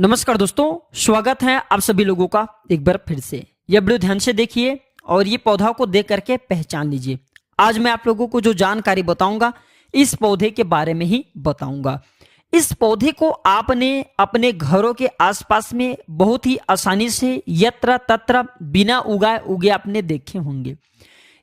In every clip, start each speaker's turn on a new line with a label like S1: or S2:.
S1: नमस्कार दोस्तों, स्वागत है आप सभी लोगों का एक बार फिर से। यह वीडियो ध्यान से देखिए और ये पौधा को देख करके पहचान लीजिए। आज मैं आप लोगों को जो जानकारी बताऊंगा इस पौधे के बारे में ही बताऊंगा। इस पौधे को आपने अपने घरों के आसपास में बहुत ही आसानी से यत्र तत्र बिना उगाए उगे आपने देखे होंगे।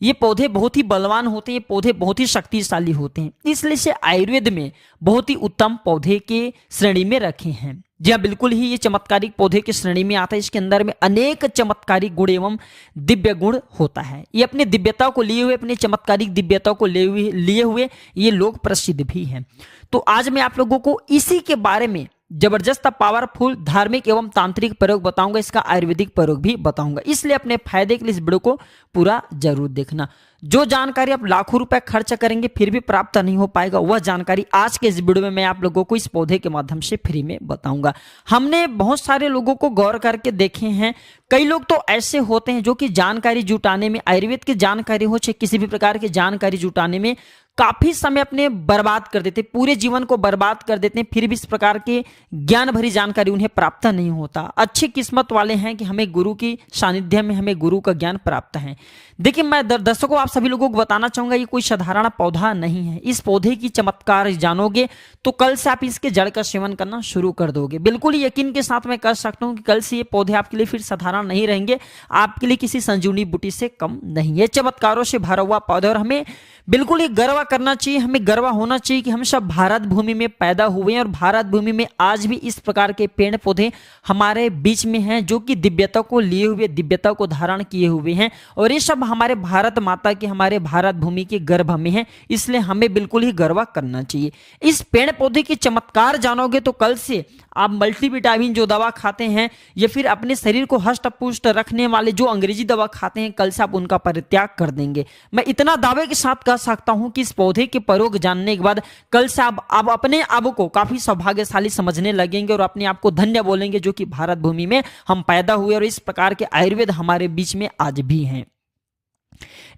S1: ये पौधे बहुत ही बलवान होते हैं, ये पौधे बहुत ही शक्तिशाली होते हैं, इसलिए इसे आयुर्वेद में बहुत ही उत्तम पौधे के श्रेणी में रखे हैं। जी हाँ, बिल्कुल ही ये चमत्कारिक पौधे की श्रेणी में आता है। इसके अंदर में अनेक चमत्कारिक गुण एवं दिव्य गुण होता है। ये अपने दिव्यता को लिए हुए, अपने चमत्कारिक दिव्यता को लिए हुए ये लोग प्रसिद्ध भी हैं। तो आज मैं आप लोगों को इसी के बारे में जबरदस्त पावरफुल धार्मिक एवं तांत्रिक प्रयोग बताऊंगा, इसका आयुर्वेदिक प्रयोग भी बताऊंगा। इसलिए अपने फायदे के लिए इस वीडियो को पूरा जरूर देखना। जो जानकारी आप लाखों रुपए खर्च करेंगे फिर भी प्राप्त नहीं हो पाएगा, वह जानकारी आज के इस वीडियो में मैं आप लोगों को इस पौधे के माध्यम से फ्री में बताऊंगा। हमने बहुत सारे लोगों को गौर करके देखे हैं। कई लोग तो ऐसे होते हैं जो कि जानकारी जुटाने में, आयुर्वेद की जानकारी हो चाहे किसी भी प्रकार की जानकारी जुटाने में काफी समय अपने बर्बाद कर देते, पूरे जीवन को बर्बाद कर देते हैं, फिर भी इस प्रकार के ज्ञान भरी जानकारी उन्हें प्राप्त नहीं होता। अच्छी किस्मत वाले हैं कि हमें गुरु की सानिध्य में हमें गुरु का ज्ञान प्राप्त है। देखिए, मैं दर्शकों आप सभी लोगों को बताना चाहूंगा, ये कोई साधारण पौधा नहीं है। इस पौधे की चमत्कार जानोगे तो कल से आप इसके जड़ का सेवन करना शुरू कर दोगे। बिल्कुल यकीन के साथ मैं कह सकता हूं कि कल से ये पौधे आपके लिए फिर साधारण नहीं रहेंगे, आपके लिए किसी संजीवनी बूटी से कम नहीं है। चमत्कारों से भरा हुआ पौधा, और हमें बिल्कुल ही गर्व करना चाहिए, हमें गर्व होना चाहिए कि हम सब भारत भूमि में पैदा हुए हैं और भारत भूमि में आज भी इस प्रकार के पेड़ पौधे हमारे बीच में हैं जो कि दिव्यता को लिए हुए, दिव्यता को धारण किए हुए हैं, और ये सब हमारे भारत माता के, हमारे भारत भूमि के गर्भ में है। इसलिए हमें बिल्कुल ही गर्व करना चाहिए। इस पेड़ पौधे की चमत्कार जानोगे तो कल से आप मल्टीविटामिन जो दवा खाते हैं या फिर अपने शरीर को हष्ट पुष्ट रखने वाले जो अंग्रेजी दवा खाते हैं, कल से आप उनका परित्याग कर देंगे। मैं इतना दावे के साथ कह सकता हूं कि इस पौधे के प्रयोग जानने के बाद कल से आप अपने आप को काफी सौभाग्यशाली समझने लगेंगे और अपने आप को धन्य बोलेंगे जो कि भारत भूमि में हम पैदा हुए और इस प्रकार के आयुर्वेद हमारे बीच में आज भी हैं।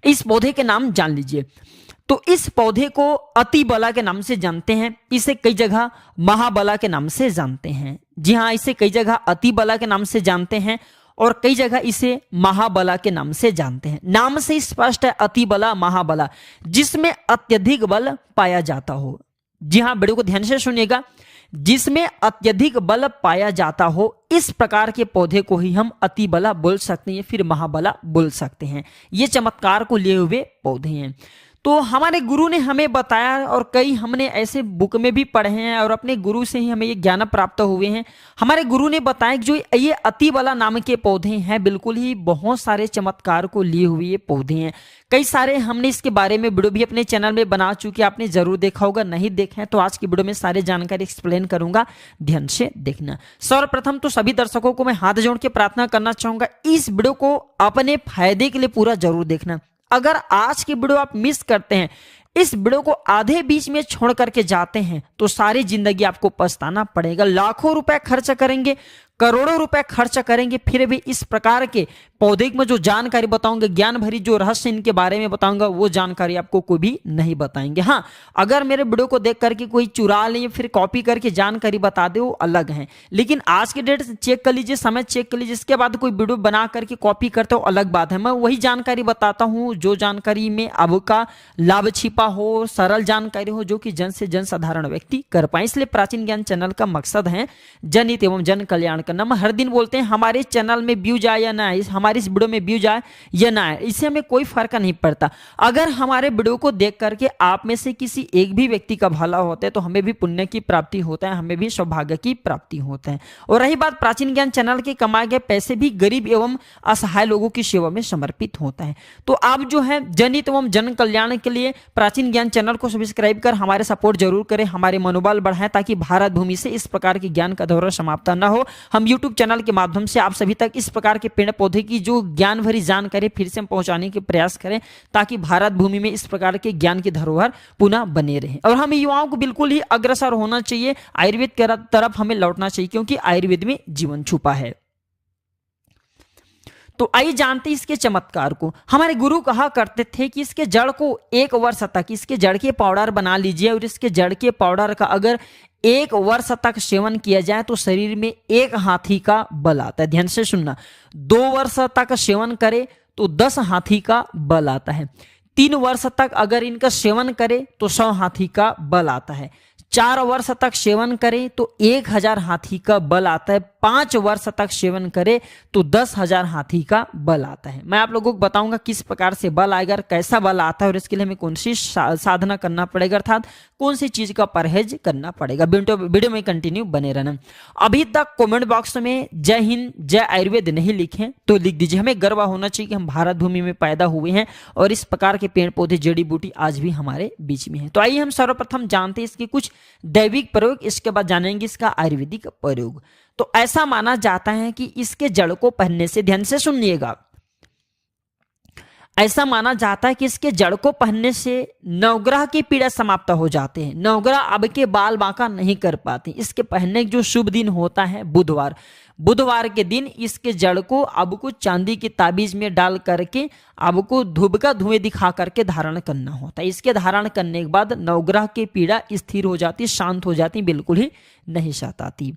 S1: इस पौधे के नाम जान लीजिए। तो इस पौधे को अतिबला के नाम से जानते हैं, इसे कई जगह महाबला के नाम से जानते हैं। जी हाँ, इसे कई जगह अतिबला के नाम से जानते हैं और कई जगह इसे महाबला के नाम से जानते हैं। नाम से स्पष्ट है, अतिबला महाबला, जिसमें अत्यधिक बल पाया जाता हो। जी हाँ, वीडियो को ध्यान से सुनिएगा, जिसमें अत्यधिक बल पाया जाता हो, इस प्रकार के पौधे को ही हम अतिबला बोल सकते हैं, फिर महाबला बोल सकते हैं। ये चमत्कार को लिए हुए पौधे हैं। तो हमारे गुरु ने हमें बताया और कई हमने ऐसे बुक में भी पढ़े हैं और अपने गुरु से ही हमें ये ज्ञान प्राप्त हुए हैं। हमारे गुरु ने बताया कि जो ये अतिबला नाम के पौधे हैं, बिल्कुल ही बहुत सारे चमत्कार को लिए हुए ये पौधे हैं। कई सारे हमने इसके बारे में वीडियो भी अपने चैनल में बना चुके, आपने जरूर देखा होगा। नहीं देखे हैं तो आज की वीडियो में सारी जानकारी एक्सप्लेन करूंगा, ध्यान से देखना। सर्वप्रथम तो सभी दर्शकों को मैं हाथ जोड़ के प्रार्थना करना चाहूंगा, इस वीडियो को अपने फायदे के लिए पूरा जरूर देखना। अगर आज की वीडियो आप मिस करते हैं, इस वीडियो को आधे बीच में छोड़ करके जाते हैं तो सारी जिंदगी आपको पछताना पड़ेगा। लाखों रुपए खर्च करेंगे, करोड़ों रुपए खर्च करेंगे, फिर भी इस प्रकार के पौधे में जो जानकारी बताऊंगा, ज्ञान भरी जो रहस्य इनके बारे में बताऊंगा, वो जानकारी आपको कोई भी नहीं बताएंगे। हाँ, अगर मेरे वीडियो को देख करके कोई चुरा ले या फिर कॉपी करके जानकारी बता दे, वो अलग है। लेकिन आज के डेट चेक कर लीजिए, समय चेक कर लीजिए, इसके बाद कोई वीडियो बना करके कॉपी करते हो, अलग बात है। मैं वही जानकारी बताता हूँ जो जानकारी में आपका लाभ छिपा हो, सरल जानकारी हो, जो कि जन से जन साधारण व्यक्ति कर पाए। इसलिए प्राचीन ज्ञान चैनल का मकसद है जनहित एवं जन कल्याण करना। हम हर दिन बोलते हैं हमारे चैनल में व्यू जाए या ना, हमारी इस वीडियो में व्यू जाए या ना आए, इससे हमें कोई फर्क नहीं पड़ता। अगर हमारे वीडियो को देख करके आप में से किसी एक भी व्यक्ति का भला होता है तो हमें भी पुण्य की प्राप्ति होता है, हमें भी सौभाग्य की प्राप्ति होता है। और रही बात प्राचीन ज्ञान चैनल के कमाए गए पैसे भी गरीब एवं असहाय लोगों की सेवा में समर्पित होता है। तो आप जो है जनहित एवं जन कल्याण के लिए प्राचीन ज्ञान चैनल को सब्सक्राइब कर हमारे सपोर्ट जरूर करें, हमारे मनोबल बढ़ाएं, ताकि भारत भूमि से इस प्रकार के ज्ञान का दौरा समाप्त न हो। हम यूट्यूब चैनल के माध्यम से आप सभी तक इस प्रकार के पेड़ पौधे की जो ज्ञान भरी जानकारी फिर से हम पहुंचाने के प्रयास करें, ताकि भारत भूमि में इस प्रकार के ज्ञान की धरोहर पुनः बने रहे। और हमें युवाओं को बिल्कुल ही अग्रसर होना चाहिए, आयुर्वेद की तरफ हमें लौटना चाहिए, क्योंकि आयुर्वेद में जीवन छुपा है। तो आइए जानते हैं इसके चमत्कार को। हमारे गुरु कहा करते थे कि इसके जड़ को 1 वर्ष तक इसके जड़ के पाउडर बना लीजिए और इसके जड़ के पाउडर का अगर 1 वर्ष तक सेवन किया जाए तो शरीर में 1 हाथी का बल आता है। ध्यान से सुनना, 2 वर्ष तक सेवन करे तो 10 हाथी का बल आता है। 3 वर्ष तक अगर इनका सेवन करे तो 100 हाथी का बल आता है। 4 वर्ष तक सेवन करे तो 1000 हाथी का बल आता है। 5 वर्ष तक सेवन करे तो 10,000 हाथी का बल आता है। मैं आप लोगों को बताऊंगा किस प्रकार से बल आएगा, कैसा बल आता है और इसके लिए हमें कौन सी साधना करना पड़ेगा, अर्थात कौन सी चीज का परहेज करना पड़ेगा। वीडियो में कंटिन्यू बने रहना। अभी तक कमेंट बॉक्स में जय हिंद जय आयुर्वेद नहीं लिखे तो लिख दीजिए। हमें गर्व होना चाहिए कि हम भारत भूमि में पैदा हुए हैं और इस प्रकार के पेड़ पौधे जड़ी बूटी आज भी हमारे बीच में है। तो आइए हम सर्वप्रथम जानते हैं इसके कुछ दैविक प्रयोग, इसके बाद जानेंगे इसका आयुर्वेदिक प्रयोग। तो ऐसा माना जाता है कि इसके जड़ को पहनने से, ध्यान से सुनिएगा, ऐसा माना जाता है कि इसके जड़ को पहनने से नवग्रह की पीड़ा समाप्त हो जाते हैं। नवग्रह अब के बाल बांका नहीं कर पाते। इसके पहनने जो शुभ दिन होता है बुधवार, बुधवार के दिन इसके जड़ को अब को चांदी की ताबीज में डाल करके अब को धूप का धुएं दिखा करके धारण करना होता है। इसके धारण करने के बाद नवग्रह की पीड़ा स्थिर हो जाती, शांत हो जाती, बिल्कुल ही नहीं सताती।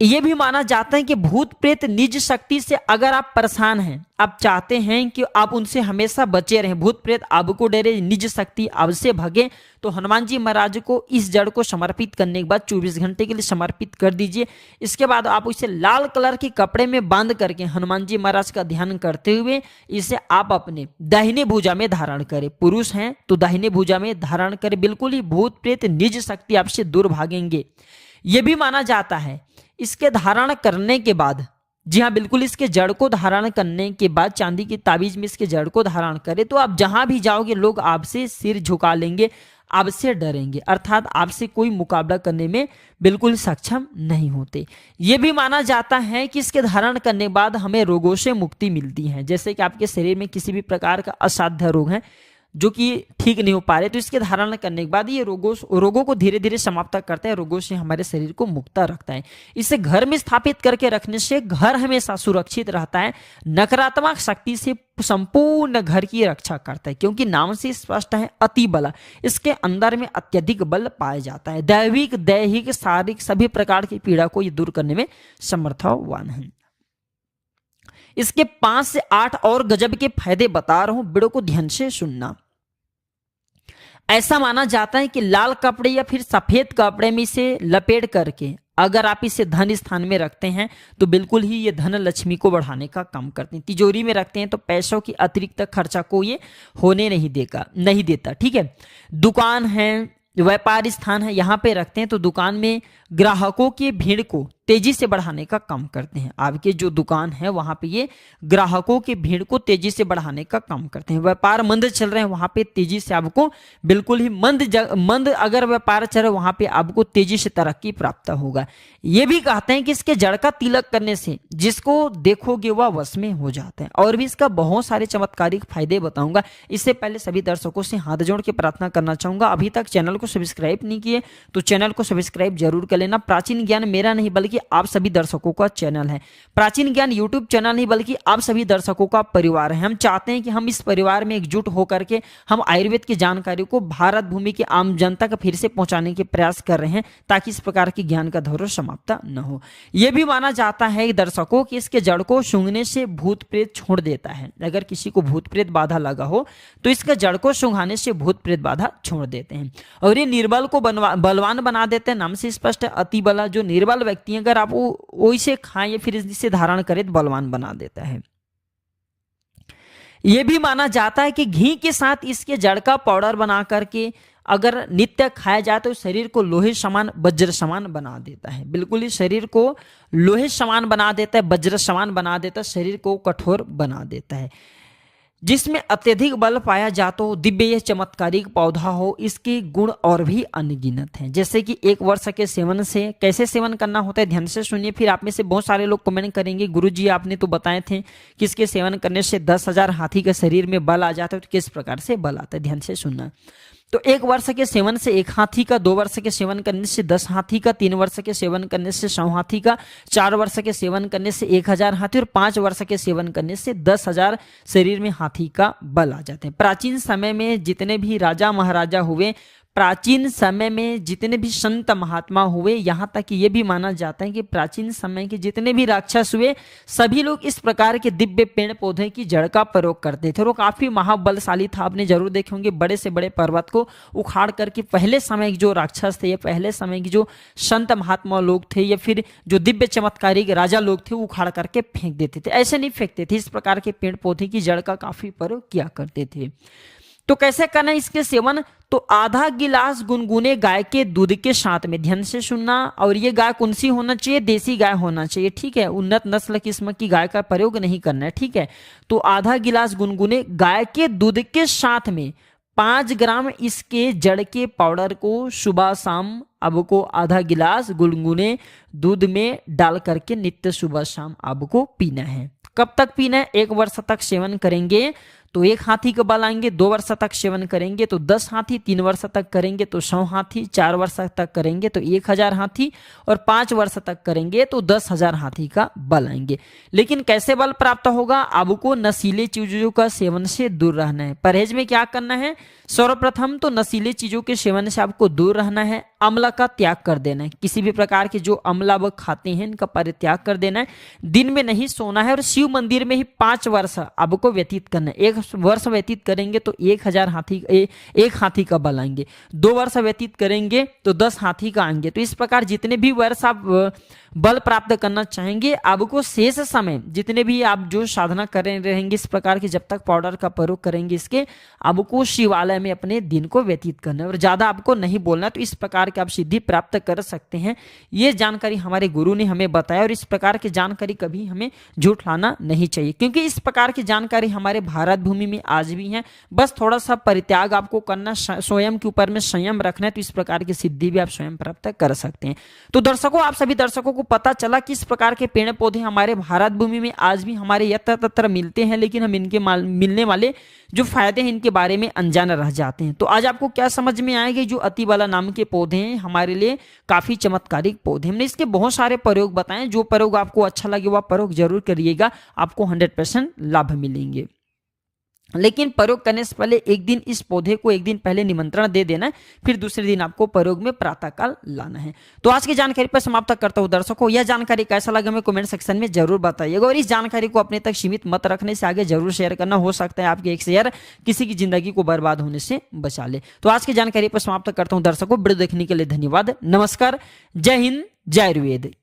S1: यह भी माना जाता है कि भूत प्रेत निज शक्ति से अगर आप परेशान हैं, आप चाहते हैं कि आप उनसे हमेशा बचे रहें, भूत प्रेत आपको डरे, निज शक्ति आपसे भगे, तो हनुमान जी महाराज को इस जड़ को समर्पित करने के बाद 24 घंटे के लिए समर्पित कर दीजिए। इसके बाद आप इसे लाल कलर के कपड़े में बांध करके हनुमान जी महाराज का ध्यान करते हुए इसे आप अपने दाहिने भुजा में धारण करें। पुरुष हैं तो दाहिने भुजा में धारण करें, बिल्कुल ही भूत प्रेत निज शक्ति आपसे दूर भागेंगे। यह भी माना जाता है इसके धारण करने के बाद, जी हाँ बिल्कुल, इसके जड़ को धारण करने के बाद चांदी की ताबीज में इसके जड़ को धारण करें तो आप जहां भी जाओगे लोग आपसे सिर झुका लेंगे, आपसे डरेंगे, अर्थात आपसे कोई मुकाबला करने में बिल्कुल सक्षम नहीं होते। यह भी माना जाता है कि इसके धारण करने के बाद हमें रोगों से मुक्ति मिलती है। जैसे कि आपके शरीर में किसी भी प्रकार का असाध्य रोग है जो कि ठीक नहीं हो पा रहे, तो इसके धारण करने के बाद ये रोगों को धीरे धीरे समाप्त करता है, रोगों से हमारे शरीर को मुक्त रखता है। इसे घर में स्थापित करके रखने से घर हमेशा सुरक्षित रहता है, नकारात्मक शक्ति से संपूर्ण घर की रक्षा करता है, क्योंकि नाम से स्पष्ट है अति बल, इसके अंदर में अत्यधिक बल पाया जाता है। दैविक दैहिक शारीरिक सभी प्रकार की पीड़ा को ये दूर करने में समर्थवान है। इसके 5 से 8 और गजब के फायदे बता रहा हूं, वीडियो को ध्यान से सुनना। ऐसा माना जाता है कि लाल कपड़े या फिर सफेद कपड़े में इसे लपेट करके अगर आप इसे धन स्थान में रखते हैं तो बिल्कुल ही ये धन लक्ष्मी को बढ़ाने का काम करते हैं। तिजोरी में रखते हैं तो पैसों की अतिरिक्त खर्चा को ये होने नहीं देता। ठीक है, दुकान है, व्यापार स्थान है, यहाँ पे रखते हैं तो दुकान में ग्राहकों की भीड़ को तेजी से बढ़ाने का काम करते हैं। आपके जो दुकान है वहां पे ये ग्राहकों की भीड़ को तेजी से बढ़ाने का काम करते हैं। व्यापार मंद चल रहे हैं वहां पे तेजी से आपको बिल्कुल ही मंद अगर व्यापार चल रहा है वहां पे आपको तेजी से तरक्की प्राप्त होगा। ये भी कहते हैं कि इसके जड़ का तिलक करने से जिसको देखोगे वह वश में हो जाता है। और भी इसका बहुत सारे चमत्कारिक फायदे बताऊंगा। इससे पहले सभी दर्शकों से हाथ जोड़ के प्रार्थना करना चाहूंगा, अभी तक चैनल को सब्सक्राइब नहीं किए तो चैनल को सब्सक्राइब जरूर कर लेना। प्राचीन ज्ञान मेरा नहीं बल्कि आप सभी दर्शकों का चैनल है। प्राचीन ज्ञान यूट्यूब चैनल नहीं बल्कि आप सभी दर्शकों का परिवार है। हम चाहते हैं कि हम इस परिवार में एकजुट होकर के हम आयुर्वेद की जानकारी को भारत भूमि की आम जनता का फिर से पहुंचाने के प्रयास कर रहे हैं ताकि इस प्रकार की ज्ञान का धौर समाप्त न हो। यह भी माना जाता है दर्शकों कि इसके जड़ को सूंघने से भूत प्रेत छोड़ देता है। अगर किसी को भूत प्रेत बाधा लगा हो तो इसके जड़ को सूंघाने से भूत प्रेत बाधा छोड़ देते हैं। और ये निर्बल को बलवान बना देते हैं। नाम से स्पष्ट है अति बल, जो निर्बल व्यक्ति है अगर आप वो इसे खाएं या फिर इसे धारण करें तो बलवान बना देता है। यह भी माना जाता है कि घी के साथ इसके जड़ का पाउडर बना करके अगर नित्य खाया जाए तो शरीर को लोहे समान वज्र समान बना देता है। बिल्कुल ही शरीर को लोहे समान बना देता है, वज्र समान बना देता है, शरीर को कठोर बना देता है। जिसमें अत्यधिक बल पाया जाता हो, दिव्य यह चमत्कारिक पौधा हो, इसके गुण और भी अनगिनत हैं। जैसे कि 1 वर्ष के सेवन से कैसे सेवन करना होता है ध्यान से सुनिए। फिर आप में से बहुत सारे लोग कमेंट करेंगे गुरुजी आपने तो बताए थे कि इसके सेवन करने से 10,000 हाथी के शरीर में बल आ जाता है, तो किस प्रकार से बल आता है ध्यान से सुनना। तो 1 वर्ष के सेवन से 1 हाथी का, 2 वर्ष के सेवन करने से 10 हाथी का, 3 वर्ष के सेवन करने से 100 हाथी का, 4 वर्ष के सेवन करने से 1000 हाथी और 5 वर्ष के सेवन करने से 10,000 शरीर में हाथी का बल आ जाते हैं। प्राचीन समय में जितने भी राजा महाराजा हुए, प्राचीन समय में जितने भी संत महात्मा हुए, यहाँ तक कि ये भी माना जाता है कि प्राचीन समय के जितने भी राक्षस हुए, सभी लोग इस प्रकार के दिव्य पेड़ पौधे की जड़ का प्रयोग करते थे और वो काफी महाबलशाली था। आपने जरूर देखे होंगे बड़े से बड़े पर्वत को उखाड़ करके पहले समय के जो राक्षस थे या पहले समय के जो संत महात्मा लोग थे या फिर जो दिव्य चमत्कारी राजा लोग थे, वो उखाड़ करके फेंक देते थे। ऐसे नहीं फेंकते थे, इस प्रकार के पेड़ पौधे की जड़ का काफी प्रयोग किया करते थे। तो कैसे करना है इसके सेवन? तो आधा गिलास गुनगुने गाय के दूध के साथ में, ध्यान से सुनना, और ये गाय कौन सी होना चाहिए? देसी गाय होना चाहिए, ठीक है। उन्नत नस्ल किस्म की गाय का प्रयोग नहीं करना है, ठीक है। तो आधा गिलास गुनगुने गाय के दूध के साथ में 5 ग्राम इसके जड़ के पाउडर को सुबह शाम आपको आधा गिलास गुनगुने दूध में डाल करके नित्य सुबह शाम आपको पीना है। कब तक पीना है? 1 वर्ष तक सेवन करेंगे तो 1 हाथी का बल आएंगे, 2 वर्ष तक सेवन करेंगे तो 10 हाथी, 3 वर्ष तक करेंगे तो 100 हाथी, 4 वर्ष तक करेंगे तो 1000 हाथी और 5 वर्ष तक करेंगे तो 10,000 हाथी का बल आएंगे। लेकिन कैसे बल प्राप्त होगा? आपको नशीले चीजों का सेवन से दूर रहना है। परहेज में क्या करना है? सर्वप्रथम तो नशीले चीजों के सेवन से आपको दूर रहना है, अम्ल का त्याग कर देना है। किसी भी प्रकार के जो अम्ल आप खाते हैं इनका परित्याग कर देना है। दिन में नहीं सोना है और शिव मंदिर में ही 5 वर्ष आपको व्यतीत करना है। 1 वर्ष व्यतीत करेंगे तो 1 हाथी का बल आएंगे, 2 वर्ष व्यतीत करेंगे तो 10 हाथी का आएंगे। तो इस प्रकार जितने भी वर्ष आप बल प्राप्त करना चाहेंगे, आपको शेष समय जितने भी आप जो साधना कर रहेंगे इस प्रकार की, जब तक पाउडर का प्रयोग करेंगे इसके, आपको शिवालय में अपने दिन को व्यतीत करना है और ज्यादा आपको नहीं बोलना। तो इस प्रकार के आप सिद्धि प्राप्त कर सकते हैं। ये जानकारी हमारे गुरु ने हमें बताया और इस प्रकार की जानकारी कभी हमें झूठ लाना नहीं चाहिए, क्योंकि इस प्रकार की जानकारी हमारे भारत भूमि में आज भी है। बस थोड़ा सा परित्याग आपको करना, स्वयं के ऊपर में संयम रखना है, तो इस प्रकार की सिद्धि भी आप स्वयं प्राप्त कर सकते हैं। तो दर्शकों, आप सभी दर्शकों को पता चला कि इस प्रकार के पेड़ पौधे हमारे भारत भूमि में आज भी हमारे यत्र तत्र मिलते हैं, लेकिन हम इनके मिलने वाले जो फायदे हैं इनके बारे में अनजान रह जाते हैं। तो आज आपको क्या समझ में आएगा? जो अतिबाला नाम के पौधे हैं हमारे लिए काफी चमत्कारिक पौधे। हमने इसके बहुत सारे प्रयोग बताए, जो प्रयोग आपको अच्छा लगे वह प्रयोग जरूर करिएगा, आपको 100% लाभ मिलेंगे। लेकिन प्रयोग करने से पहले एक दिन इस पौधे को एक दिन पहले निमंत्रण दे देना है, फिर दूसरे दिन आपको प्रयोग में प्रातःकाल लाना है। तो आज की जानकारी पर समाप्त करता हूं। दर्शकों, यह जानकारी कैसा लगा हमें कमेंट सेक्शन में जरूर बताइएगा और इस जानकारी को अपने तक सीमित मत रखने से आगे जरूर शेयर करना। हो सकता है आपके एक शेयर किसी की जिंदगी को बर्बाद होने से बचा ले। तो आज की जानकारी पर समाप्त करता हूं। दर्शकों, वीडियो देखने के लिए धन्यवाद। नमस्कार, जय हिंद, जय आयुर्वेद।